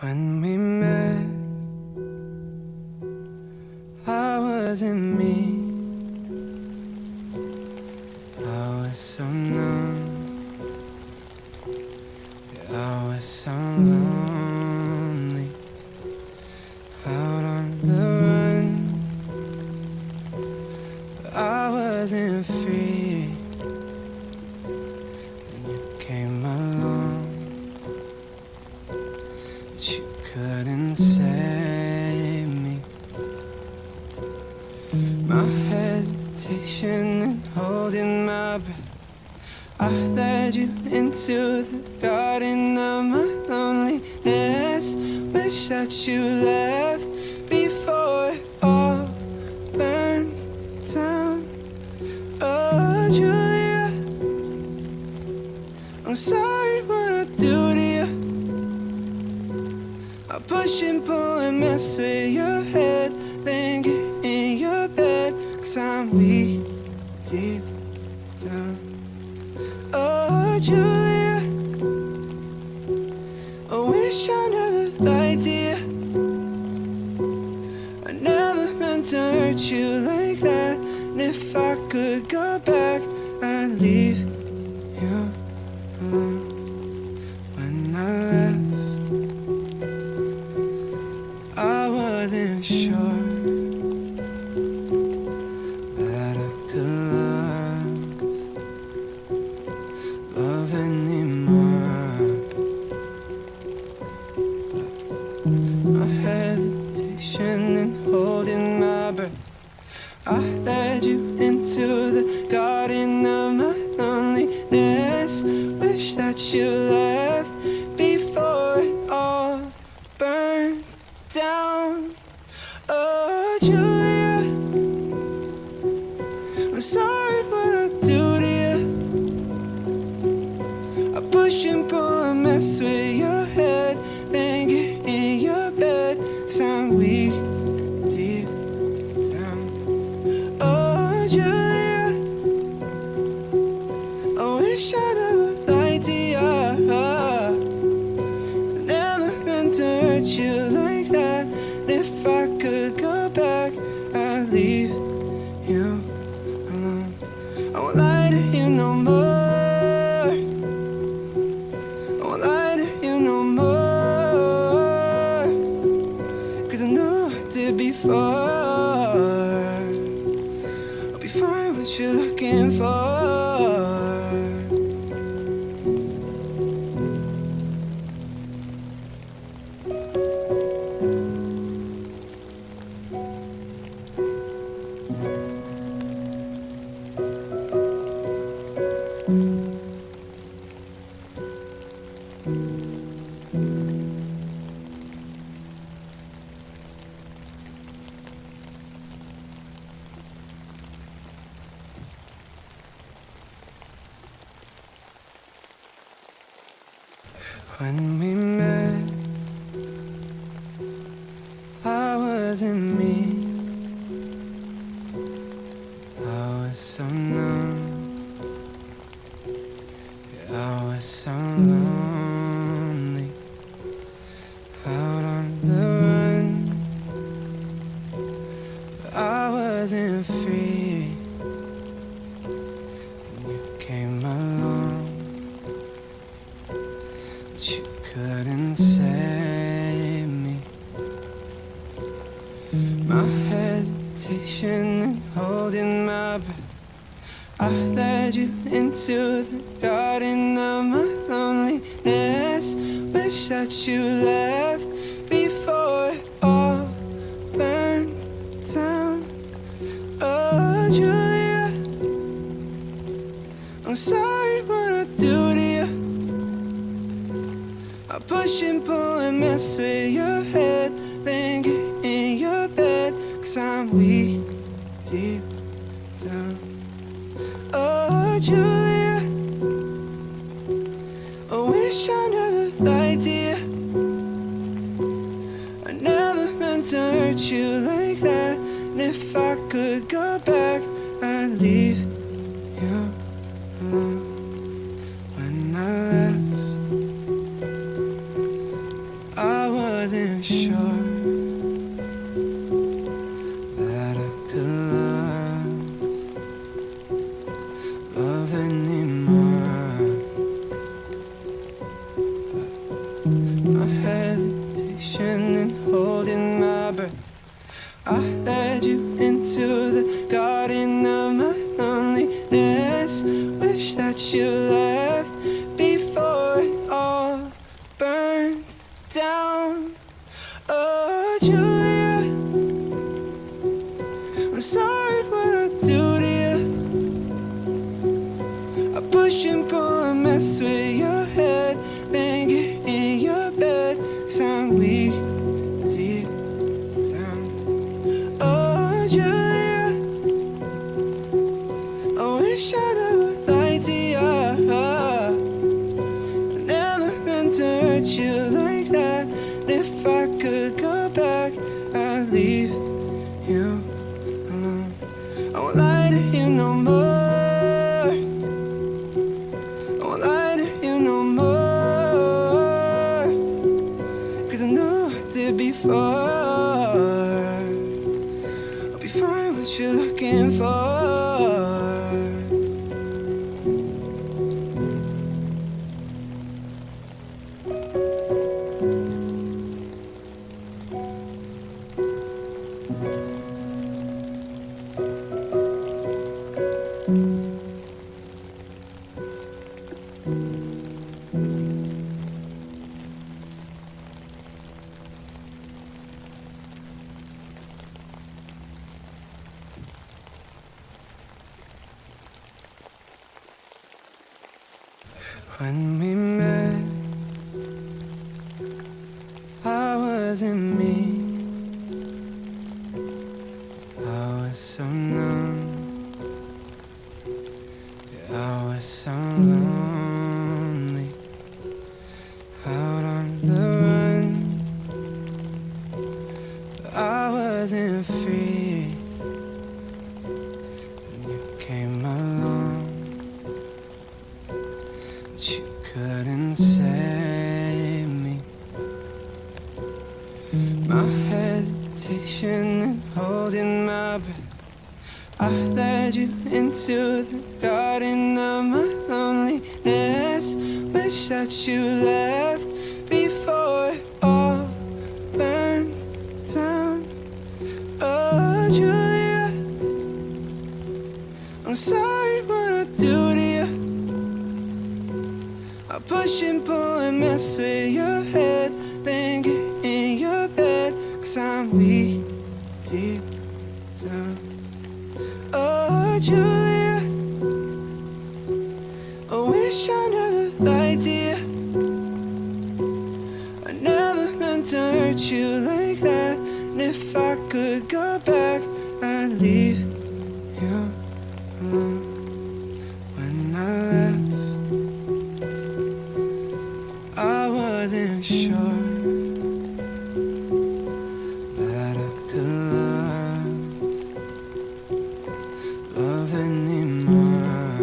When we met, I wasn't me. I was so numb, yeah, I was so lonely. Out on the run, but I wasn't free. Then you came along, but you couldn't save me. My hesitation and holding my breath, I led you into the garden of my loneliness. Wish that you left before it all burned down. Oh, Julia, I'm sorry what I do to you. I push and pull and mess with your head, then get in your bed, 'cause I'm weak deep down. Oh, Julia, I wish I never lied to you. I never meant to hurt you like that. And if I could go back, I'd leave you alone. When I left, I wasn't sure that I could love anymore. My hesitation and holding my breath, I led you into the garden of my loneliness. Wish that you left before it all burned down. Oh, Julia, I'm sorry what I do to you. I push and pull and mess with your head, then get in your bed, 'cause I'm weak deep down. Oh, Julia, I wish I never lied to you. I never meant to hurt you like that. And if I could go back, I'd leave you alone. I won't lie to you no more. I won't lie to you no more, 'cause I know I did before. I'll be fine what you're looking for. When we met, I wasn't me. I was so numb, yeah, I was so lonely. Out on the run, but I wasn't free. Then you came along, but you couldn't save me. My hesitation and holding my breath, I led you into the garden of my loneliness. Wish that you left before it all burned down. Oh, Julia, I'm sorry what I do to you. I push and pull and mess with your head, then get in your bed, 'cause I'm weak deep down. Oh, Julia, I wish I never lied to you. I never meant to hurt you like that. And if I could go back, I'd leave you alone. When I left, I wasn't sure that I could love anymore. My hesitation in holding my breath, I led you into the garden of my loneliness. Wish that you left before it all burned down. Oh, Julia, I'm sorry what I do to you. I push and pull and mess with your head, then get in your bed, 'cause I'm weak deep down. Oh, Julia, I wish I never lied to you. I never meant to hurt you like that. And if I could go back, I'd leave you alone. I won't lie to you no more. I won't lie to you no more, 'cause I know I did before. I'll be fine what you're looking for. When we met, I wasn't me. I was so numb, yeah, I was so lonely, out on the run, but I wasn't free. Then you came along, but you couldn't save me. My hesitation and holding my breath, I led you into the garden of my loneliness. Wish that you left before it all burned down. Oh, Julia, I'm sorry what I do to you. I push and pull and mess with your head, then get in your bed, 'cause I'm weak deep down. Oh, Julia, I wish I never lied to you. I never meant to hurt you like that. And if I could go back, I'd leave you alone. When I left, I wasn't sure that I could love anymore.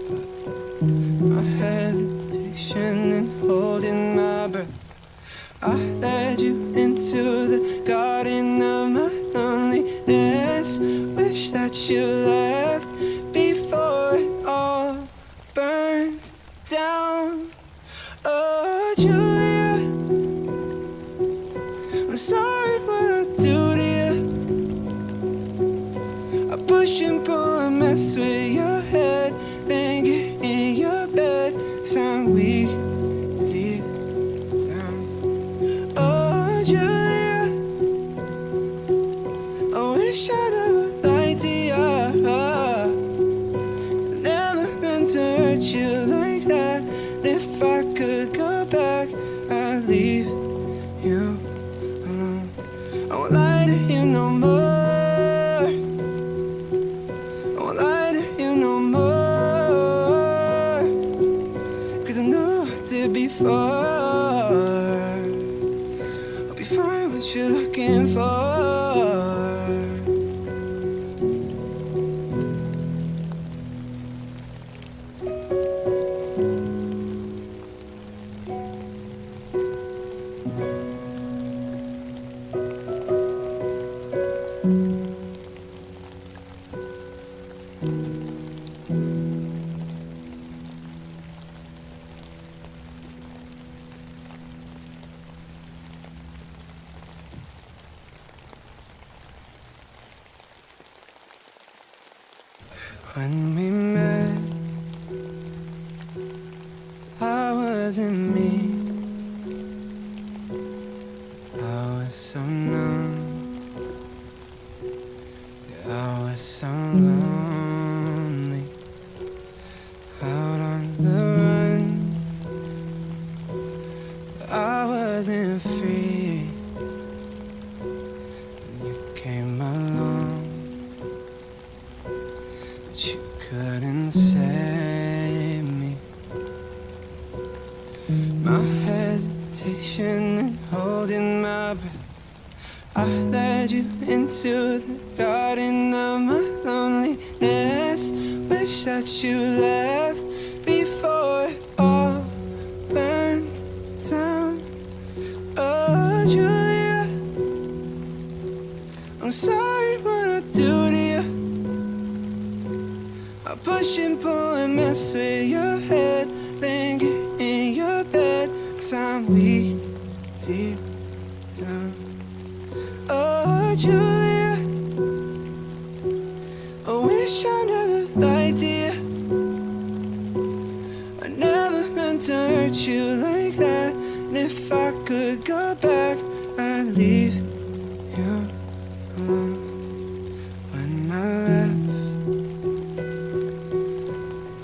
But my hesitation in holding my breath, I led you into the garden of my loneliness. Wish that you left before it all burned down. Oh, Julia, I'm sorry what I do to you. I push and pull and mess with your head, then get in your bed, 'cause I'm weak deep down. Oh, Julia, I wish I never lied to you. I never meant to hurt you like that. And if I could go back, I'd leave you alone. I won't lie to you no more. I won't lie to you no more, 'cause I know I did before. I'll be fine what you're looking for. When we met, I wasn't me. I was so numb. Yeah, I was so lonely. Out on the run, but I wasn't free. And you came along, but you couldn't save me. My hesitation and holding my breath, I led you into the garden of my loneliness. Wish that you left before it all burned down. Oh, Julia, I'm sorry what I do to you. I push and pull and mess with your head, then get in your bed, 'cause I'm weak deep down. Oh, Julia, I wish I never lied to you. I never meant to hurt you like that. And if I could go back, I'd leave you alone. When I left,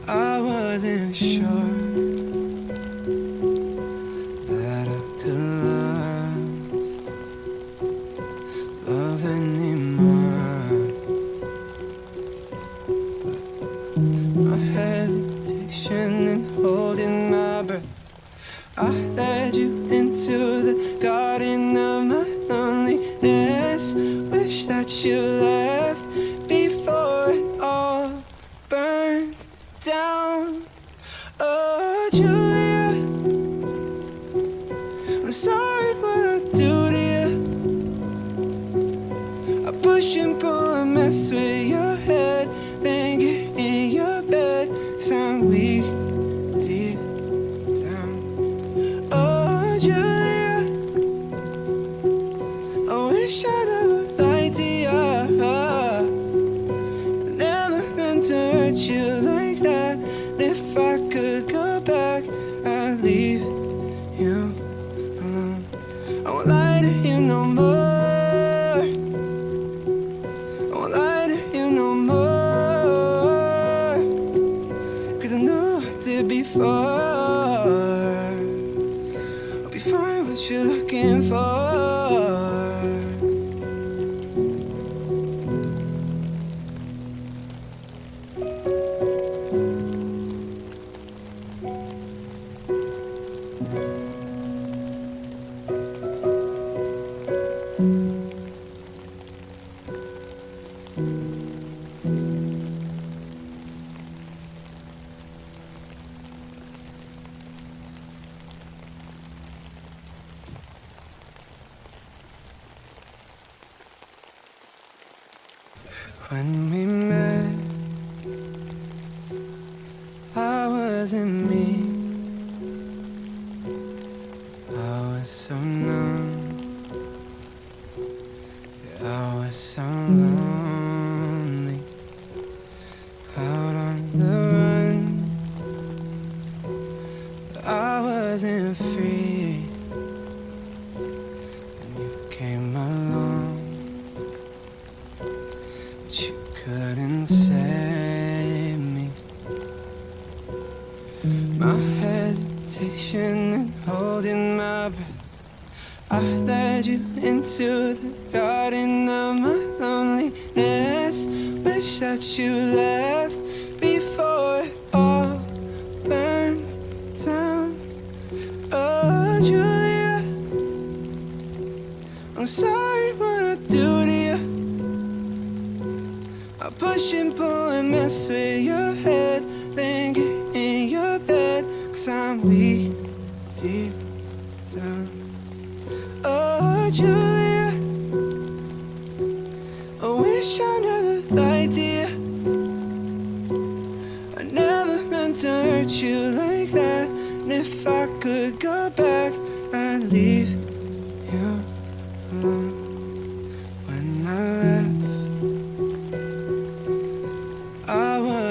I wasn't sure that I could love anymore. My hesitation and holding my breath, I led you into the garden of my loneliness. Wish that you left before it all burned down. Oh, Julia, I'm sorry what I do to you. I push and pull and mess with your head, then get in your bed, 'cause I'm weak deep down. Oh, Julia, I wish I never lied to you. I never meant to hurt you like that. And if I could go back, I'd leave you alone. I won't lie to you no more. I won't lie to you no more, 'cause I know I did before. I'll be fine what you're looking for. When we met, I wasn't me. I was so numb. Yeah, I was so lonely. Out on the run, but I wasn't free. And you came along, but you couldn't save me. My hesitation and holding my breath, I led you into the garden of my loneliness. Wish that you left before it all burned down. Oh, Julia, I'm sorry what I do to you. I push and pull and mess with your head, then get in your bed, 'cause I'm weak deep down. Oh, Julia, I wish I never lied to you. I never meant to hurt you like that. And if I could go back, I'd leave you alone. When I left, I was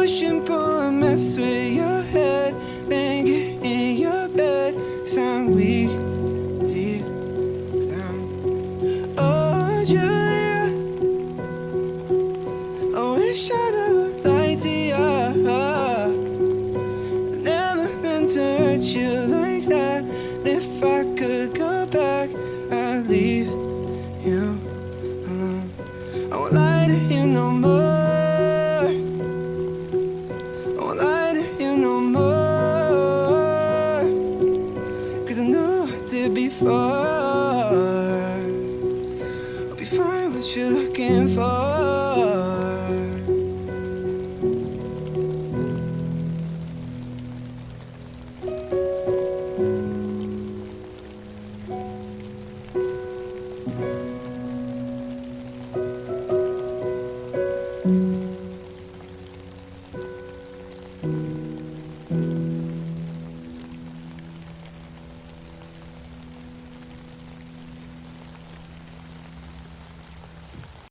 pushing, pulling, mess with your head. Then get in your bed, 'cause I'm weak deep down. Oh, Julia, I wish I never lied to you. Never meant to hurt you like that. If I could go back, I'd leave you alone. I won't lie to you no more.